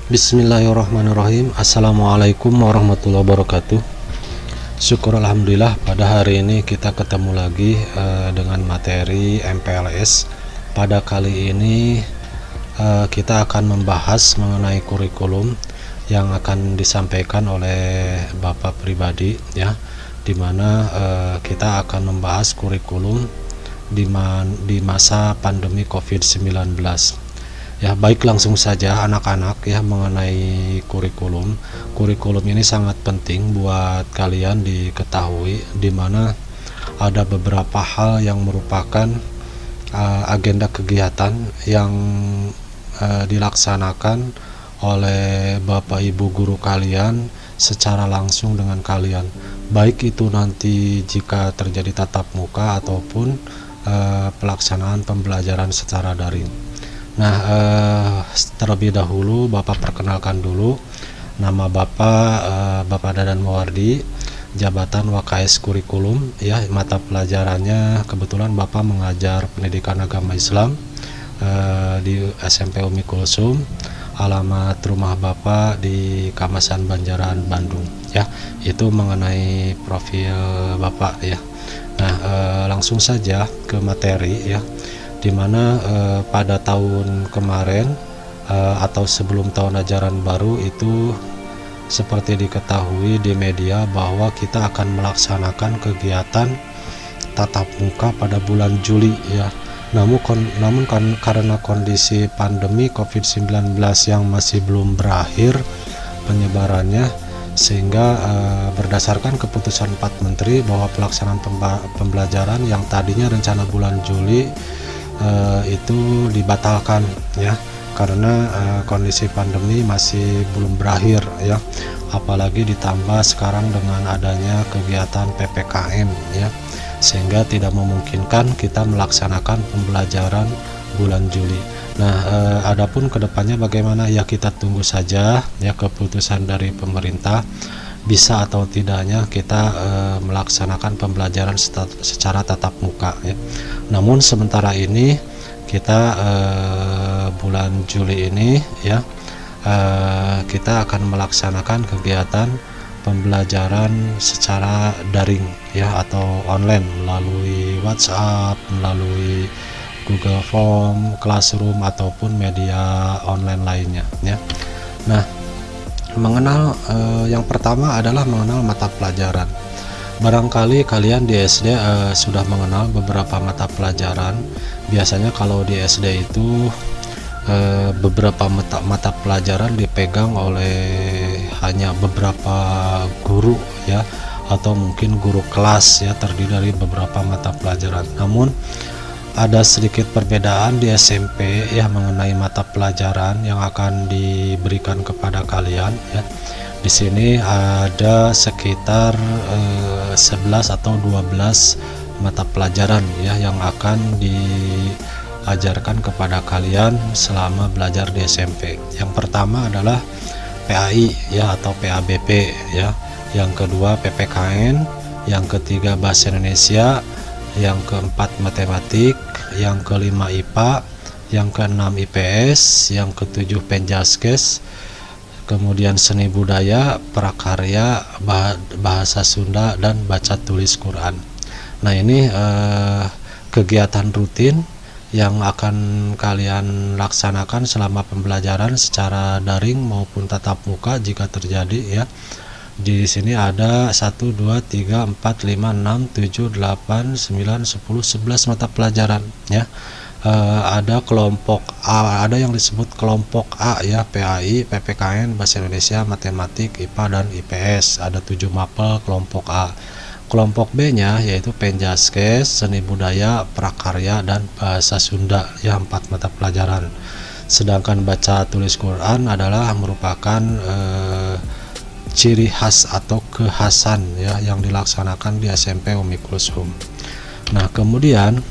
Bismillahirrahmanirrahim. Assalamualaikum warahmatullahi wabarakatuh. Syukur alhamdulillah pada hari ini kita ketemu lagi dengan materi MPLS. Pada kali ini kita akan membahas mengenai kurikulum yang akan disampaikan oleh Bapak pribadi, ya, dimana kita akan membahas kurikulum di masa pandemi COVID-19. Ya, baik, langsung saja anak-anak ya mengenai kurikulum. Kurikulum ini sangat penting buat kalian diketahui, di mana ada beberapa hal yang merupakan agenda kegiatan yang dilaksanakan oleh Bapak Ibu guru kalian secara langsung dengan kalian. Baik itu nanti jika terjadi tatap muka ataupun pelaksanaan pembelajaran secara daring. Nah, terlebih dahulu Bapak perkenalkan dulu nama Bapak Dadan Mawardi, jabatan WKS kurikulum, ya, mata pelajarannya kebetulan Bapak mengajar pendidikan agama Islam di SMP Umi Kulsum. Alamat rumah Bapak di Kamasan Banjaran, Bandung, ya. Itu mengenai profil Bapak, ya. Nah, langsung saja ke materi, ya, dimana pada tahun kemarin atau sebelum tahun ajaran baru itu seperti diketahui di media bahwa kita akan melaksanakan kegiatan tatap muka pada bulan Juli, ya. Namun karena kondisi pandemi COVID-19 yang masih belum berakhir penyebarannya, sehingga berdasarkan keputusan 4 menteri bahwa pelaksanaan pembelajaran yang tadinya rencana bulan Juli itu dibatalkan, ya, karena kondisi pandemi masih belum berakhir, ya, apalagi ditambah sekarang dengan adanya kegiatan PPKM, ya, sehingga tidak memungkinkan kita melaksanakan pembelajaran bulan Juli. Nah, adapun kedepannya bagaimana, ya, kita tunggu saja, ya, keputusan dari pemerintah bisa atau tidaknya kita melaksanakan pembelajaran secara tatap muka, ya. Namun sementara ini kita bulan Juli ini, ya, kita akan melaksanakan kegiatan pembelajaran secara daring, ya, atau online melalui WhatsApp, melalui Google Form, Classroom ataupun media online lainnya, ya. Nah, yang pertama adalah mengenal mata pelajaran. Barangkali kalian di SD sudah mengenal beberapa mata pelajaran. Biasanya kalau di SD itu beberapa mata pelajaran dipegang oleh hanya beberapa guru, ya, atau mungkin guru kelas, ya, terdiri dari beberapa mata pelajaran. Namun ada sedikit perbedaan di SMP, ya, mengenai mata pelajaran yang akan diberikan kepada kalian, ya. Di sini ada sekitar 11 atau 12 mata pelajaran, ya, yang akan diajarkan kepada kalian selama belajar di SMP. Yang pertama adalah PAI, ya, atau PABP, ya. Yang kedua PPKN, yang ketiga Bahasa Indonesia, yang keempat Matematik, yang kelima IPA, yang keenam IPS, yang ketujuh Penjaskes, kemudian seni budaya, prakarya, bahasa Sunda, dan baca tulis Quran. Nah, ini kegiatan rutin yang akan kalian laksanakan selama pembelajaran secara daring maupun tatap muka jika terjadi, ya. Di sini ada 1, 2, 3, 4, 5, 6, 7, 8, 9, 10, 11 mata pelajaran, ya. Ada kelompok A, ada yang disebut kelompok A, ya, PAI, PPKN, Bahasa Indonesia, Matematik, IPA, dan IPS. Ada 7 mapel kelompok A. Kelompok B nya yaitu Penjaskes, seni budaya, prakarya, dan bahasa Sunda, ya, 4 mata pelajaran. Sedangkan baca tulis Quran adalah merupakan ciri khas atau kekhasan, ya, yang dilaksanakan di SMP Umi Kulsum. Nah, kemudian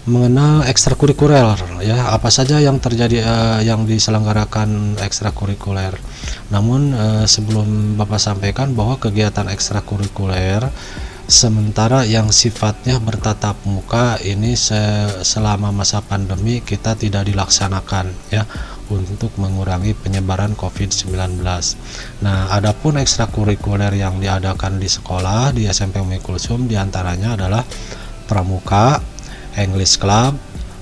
mengenal ekstrakurikuler, ya, apa saja yang terjadi yang diselenggarakan ekstrakurikuler. Namun sebelum Bapak sampaikan bahwa kegiatan ekstrakurikuler sementara yang sifatnya bertatap muka ini selama masa pandemi kita tidak dilaksanakan, ya. untuk mengurangi penyebaran COVID-19. Nah, adapun ekstrakurikuler yang diadakan di sekolah di SMP Umi Kulsum diantaranya adalah pramuka, English Club,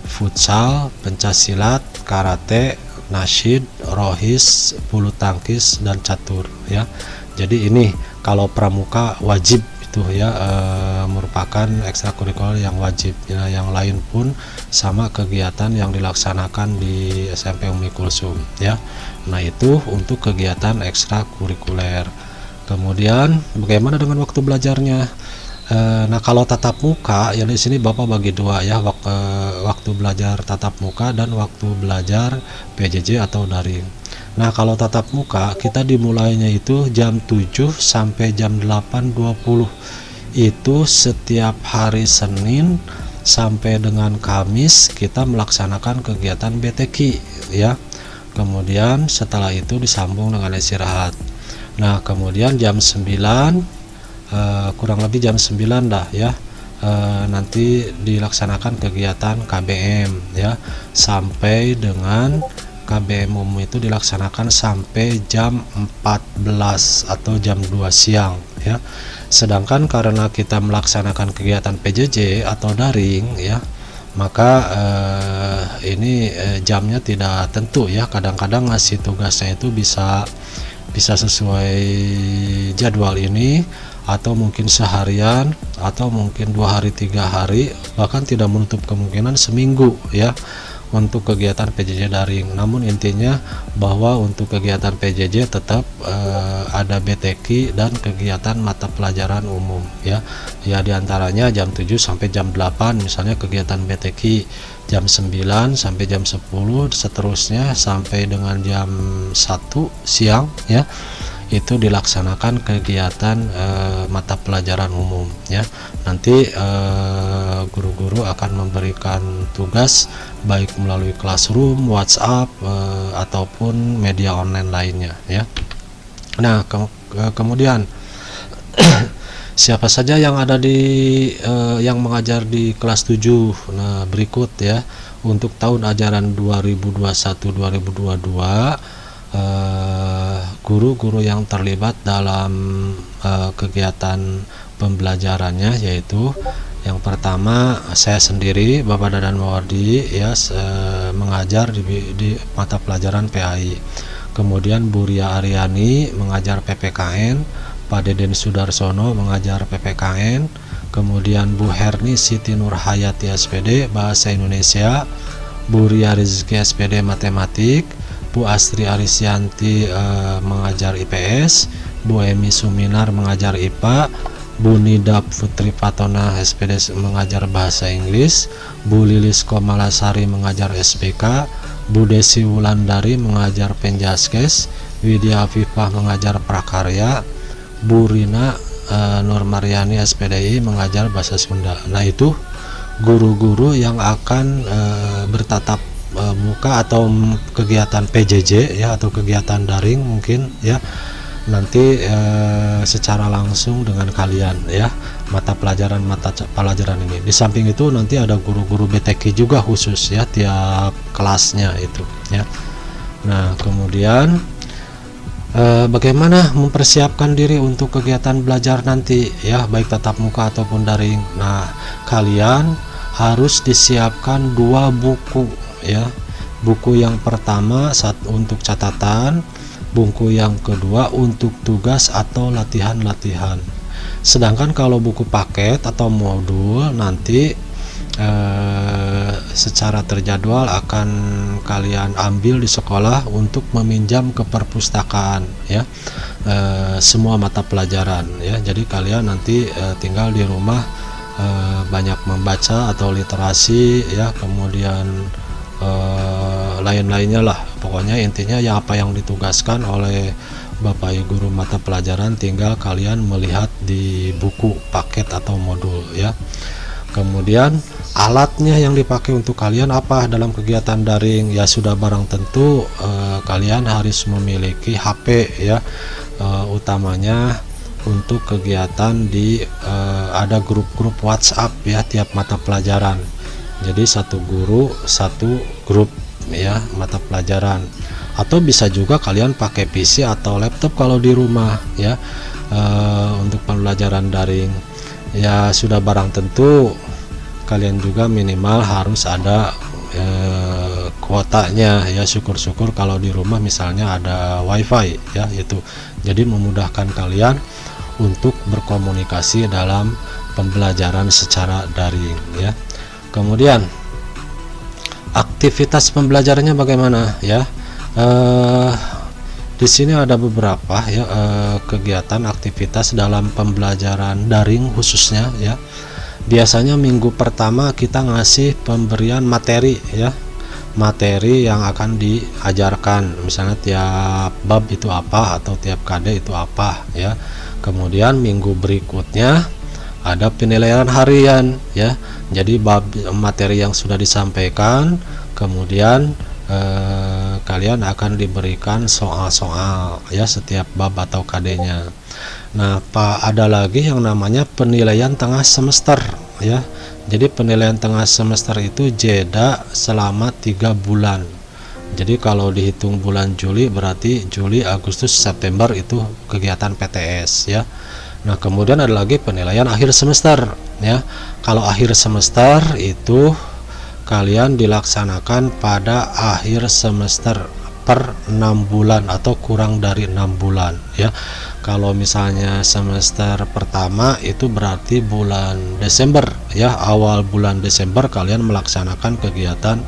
futsal, pencaksilat, karate, nasyid, rohis, bulu tangkis, dan catur ya. Jadi ini kalau pramuka wajib itu ya, merupakan ekstrakurikuler yang wajib ya. Yang lain pun sama kegiatan yang dilaksanakan di SMP Umi Kulsum ya. Nah, itu untuk kegiatan ekstrakurikuler. Kemudian bagaimana dengan waktu belajarnya? Nah, kalau tatap muka ya di sini Bapak bagi dua ya, waktu belajar tatap muka dan waktu belajar PJJ atau daring. Nah, kalau tatap muka kita dimulainya itu jam 7 sampai jam 8.20. Itu setiap hari Senin sampai dengan Kamis kita melaksanakan kegiatan BTQ ya. Kemudian setelah itu disambung dengan istirahat. Nah, kemudian jam 9 kurang lebih jam 9 dah ya, nanti dilaksanakan kegiatan KBM ya, sampai dengan KBM umum itu dilaksanakan sampai jam 14 atau jam 2 siang ya. Sedangkan karena kita melaksanakan kegiatan PJJ atau daring ya, maka ini jamnya tidak tentu ya. Kadang-kadang ngasih tugasnya itu bisa sesuai jadwal ini, atau mungkin seharian, atau mungkin 2 hari 3 hari, bahkan tidak menutup kemungkinan seminggu ya untuk kegiatan PJJ daring. Namun intinya bahwa untuk kegiatan PJJ tetap ada BTQ dan kegiatan mata pelajaran umum ya. Ya diantaranya jam 7 sampai jam 8 misalnya kegiatan BTQ, jam 9 sampai jam 10, seterusnya sampai dengan jam 1 siang ya, itu dilaksanakan kegiatan mata pelajaran umum ya. Nanti guru-guru akan memberikan tugas baik melalui classroom, WhatsApp, ataupun media online lainnya ya. Nah, kemudian siapa saja yang ada di yang mengajar di kelas 7. Nah, berikut ya, untuk tahun ajaran 2021-2022 guru-guru yang terlibat dalam kegiatan pembelajarannya yaitu yang pertama saya sendiri Bapak Dadan Mawardi ya, mengajar di mata pelajaran PAI. Kemudian Bu Ria Aryani mengajar PPKN, Pak Deden Sudarsono mengajar PPKN, kemudian Bu Herni Siti Nurhayati SPD Bahasa Indonesia, Bu Ria Rizky SPD Matematik, Bu Astri Arisyanti mengajar IPS, Bu Emi Suminar mengajar IPA, Bu Nida Putri Patona SPD mengajar Bahasa Inggris, Bu Lilis Komalasari mengajar SPK, Bu Desi Wulandari mengajar Penjaskes, Widya Afifah mengajar Prakarya, Bu Rina Nur Mariani SPDI mengajar Bahasa Sunda. Nah, itu guru-guru yang akan bertatap muka atau kegiatan PJJ ya, atau kegiatan daring mungkin ya, nanti secara langsung dengan kalian ya, mata pelajaran ini. Di samping itu nanti ada guru-guru BTQ juga khusus ya, tiap kelasnya itu ya. Nah, kemudian bagaimana mempersiapkan diri untuk kegiatan belajar nanti ya, baik tatap muka ataupun daring. Nah, kalian harus disiapkan 2 buku ya. Buku yang pertama untuk catatan, buku yang kedua untuk tugas atau latihan-latihan. Sedangkan kalau buku paket atau modul nanti secara terjadwal akan kalian ambil di sekolah untuk meminjam ke perpustakaan ya, semua mata pelajaran ya. Jadi kalian nanti tinggal di rumah banyak membaca atau literasi ya, kemudian lain-lainnya lah. Pokoknya intinya ya, apa yang ditugaskan oleh Bapak Ibu guru mata pelajaran tinggal kalian melihat di buku paket atau modul ya. Kemudian alatnya yang dipakai untuk kalian apa dalam kegiatan daring ya, sudah barang tentu kalian harus memiliki HP ya, utamanya untuk kegiatan di ada grup-grup WhatsApp ya tiap mata pelajaran. Jadi satu guru satu grup ya mata pelajaran, atau bisa juga kalian pakai PC atau laptop kalau di rumah ya. Untuk pembelajaran daring ya sudah barang tentu kalian juga minimal harus ada kuotanya ya. Syukur-syukur kalau di rumah misalnya ada wifi ya, itu jadi memudahkan kalian untuk berkomunikasi dalam pembelajaran secara daring ya. Kemudian aktivitas pembelajarannya bagaimana ya. Di sini ada beberapa ya kegiatan aktivitas dalam pembelajaran daring khususnya ya. Biasanya minggu pertama kita ngasih pemberian materi ya, materi yang akan diajarkan, misalnya tiap bab itu apa atau tiap KD itu apa ya. Kemudian minggu berikutnya ada penilaian harian ya. Jadi bab materi yang sudah disampaikan, kemudian kalian akan diberikan soal-soal ya setiap bab atau KD-nya. Nah, ada lagi yang namanya penilaian tengah semester ya. Jadi penilaian tengah semester itu jeda selama 3 bulan. Jadi kalau dihitung bulan Juli berarti Juli, Agustus, September itu kegiatan PTS ya. Nah, kemudian ada lagi penilaian akhir semester ya. Kalau akhir semester itu kalian dilaksanakan pada akhir semester per 6 bulan atau kurang dari 6 bulan ya. Kalau misalnya semester pertama itu berarti bulan Desember ya, awal bulan Desember kalian melaksanakan kegiatan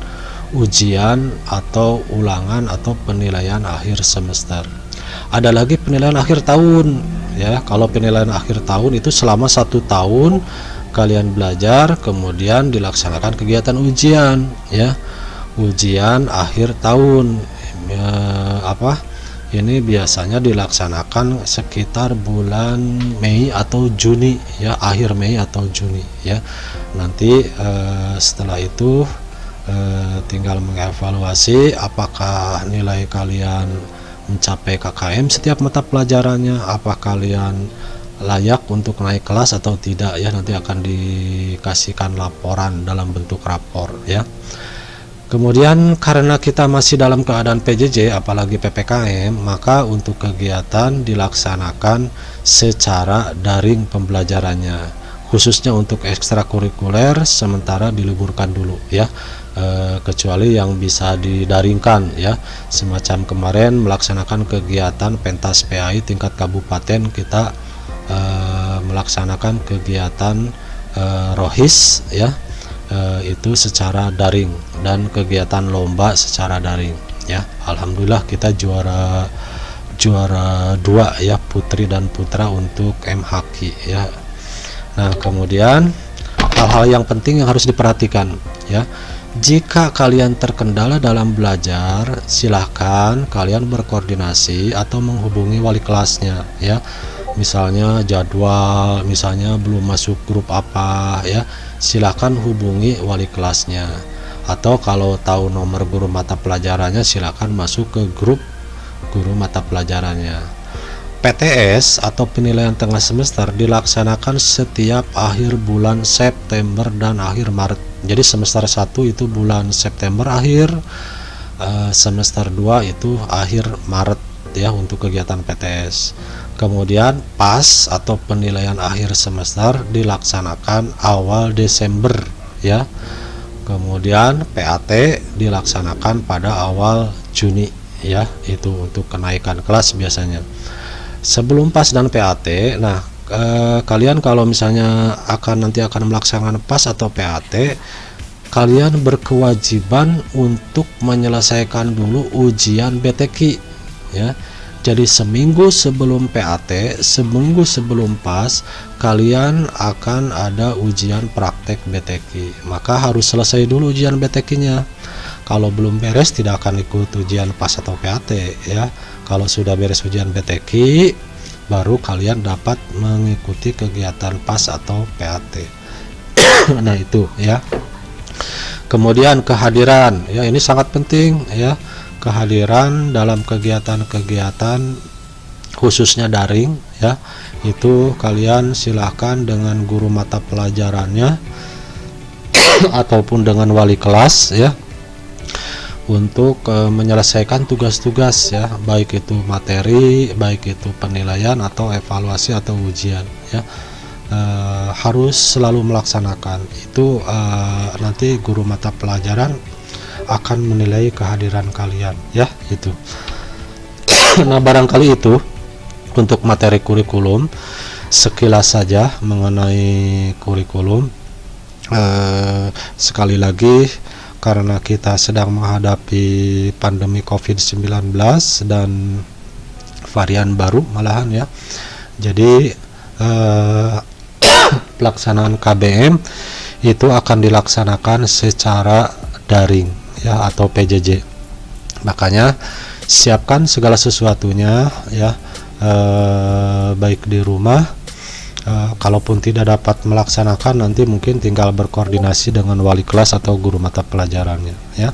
ujian atau ulangan atau penilaian akhir semester. Ada lagi penilaian akhir tahun ya. Kalau penilaian akhir tahun itu selama 1 tahun kalian belajar, kemudian dilaksanakan kegiatan ujian ya, ujian akhir tahun ini biasanya dilaksanakan sekitar bulan Mei atau Juni ya, akhir Mei atau Juni ya. Nanti setelah itu tinggal mengevaluasi apakah nilai kalian mencapai KKM setiap mata pelajarannya, apa kalian layak untuk naik kelas atau tidak ya. Nanti akan dikasihkan laporan dalam bentuk rapor ya. Kemudian karena kita masih dalam keadaan PJJ apalagi PPKM, maka untuk kegiatan dilaksanakan secara daring pembelajarannya, khususnya untuk ekstrakurikuler sementara diliburkan dulu ya. Kecuali yang bisa didaringkan ya, semacam kemarin melaksanakan kegiatan pentas PAI tingkat kabupaten, kita melaksanakan kegiatan rohis ya, itu secara daring, dan kegiatan lomba secara daring ya. Alhamdulillah kita juara 2 ya, putri dan putra untuk MHQ ya. Nah, kemudian hal-hal yang penting yang harus diperhatikan ya. Jika kalian terkendala dalam belajar, silahkan kalian berkoordinasi atau menghubungi wali kelasnya ya. Misalnya jadwal, misalnya belum masuk grup apa ya, silahkan hubungi wali kelasnya. Atau kalau tahu nomor guru mata pelajarannya, silahkan masuk ke grup guru mata pelajarannya. PTS atau penilaian tengah semester dilaksanakan setiap akhir bulan September dan akhir Maret. Jadi semester 1 itu bulan September akhir, semester 2 itu akhir Maret ya untuk kegiatan PTS. Kemudian PAS atau penilaian akhir semester dilaksanakan awal Desember ya. Kemudian PAT dilaksanakan pada awal Juni ya, itu untuk kenaikan kelas biasanya. Sebelum PAS dan PAT, nah kalian kalau misalnya nanti akan melaksanakan PAS atau PAT, kalian berkewajiban untuk menyelesaikan dulu ujian BTQ ya. Jadi seminggu sebelum PAT, seminggu sebelum PAS, kalian akan ada ujian praktek BTQ. Maka harus selesai dulu ujian BTQ-nya. Kalau belum beres tidak akan ikut ujian PAS atau PAT ya. Kalau sudah beres ujian BTQ, baru kalian dapat mengikuti kegiatan PAS atau PAT. Nah itu ya. Kemudian kehadiran ya, ini sangat penting ya. Kehadiran dalam kegiatan-kegiatan khususnya daring ya, itu kalian silahkan dengan guru mata pelajarannya ataupun dengan wali kelas ya, untuk menyelesaikan tugas-tugas ya, baik itu materi, baik itu penilaian atau evaluasi atau ujian ya. Harus selalu melaksanakan itu. Nanti guru mata pelajaran akan menilai kehadiran kalian ya, itu. Nah, barangkali itu untuk materi kurikulum, sekilas saja mengenai kurikulum. Sekali lagi, karena kita sedang menghadapi pandemi COVID-19 dan varian baru malahan ya, jadi pelaksanaan KBM itu akan dilaksanakan secara daring ya, atau PJJ. Makanya siapkan segala sesuatunya ya, baik di rumah. Kalaupun tidak dapat melaksanakan, nanti mungkin tinggal berkoordinasi dengan wali kelas atau guru mata pelajarannya ya.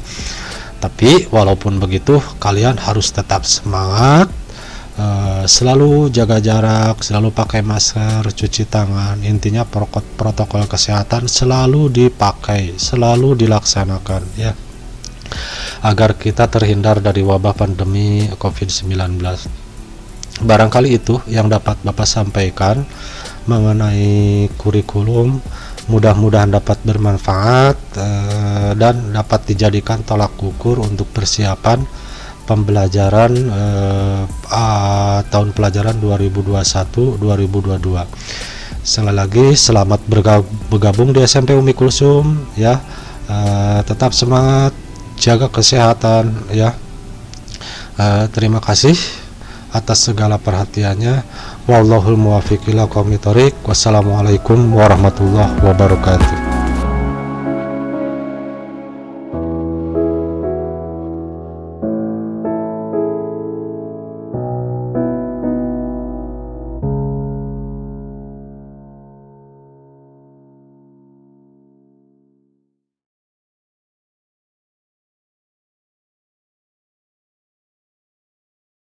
Tapi walaupun begitu, kalian harus tetap semangat, selalu jaga jarak, selalu pakai masker, cuci tangan. Intinya protokol kesehatan selalu dipakai, selalu dilaksanakan ya, agar kita terhindar dari wabah pandemi COVID-19. Barangkali itu yang dapat Bapak sampaikan mengenai kurikulum. Mudah-mudahan dapat bermanfaat dan dapat dijadikan tolak ukur untuk persiapan pembelajaran tahun pelajaran 2021-2022. Sekali lagi selamat bergabung di SMP Umi Kulsum ya. Tetap semangat, jaga kesehatan ya. Terima kasih atas segala perhatiannya. Wallahul muwaffiq ila aqwamit thoriq. Wassalamualaikum warahmatullahi wabarakatuh.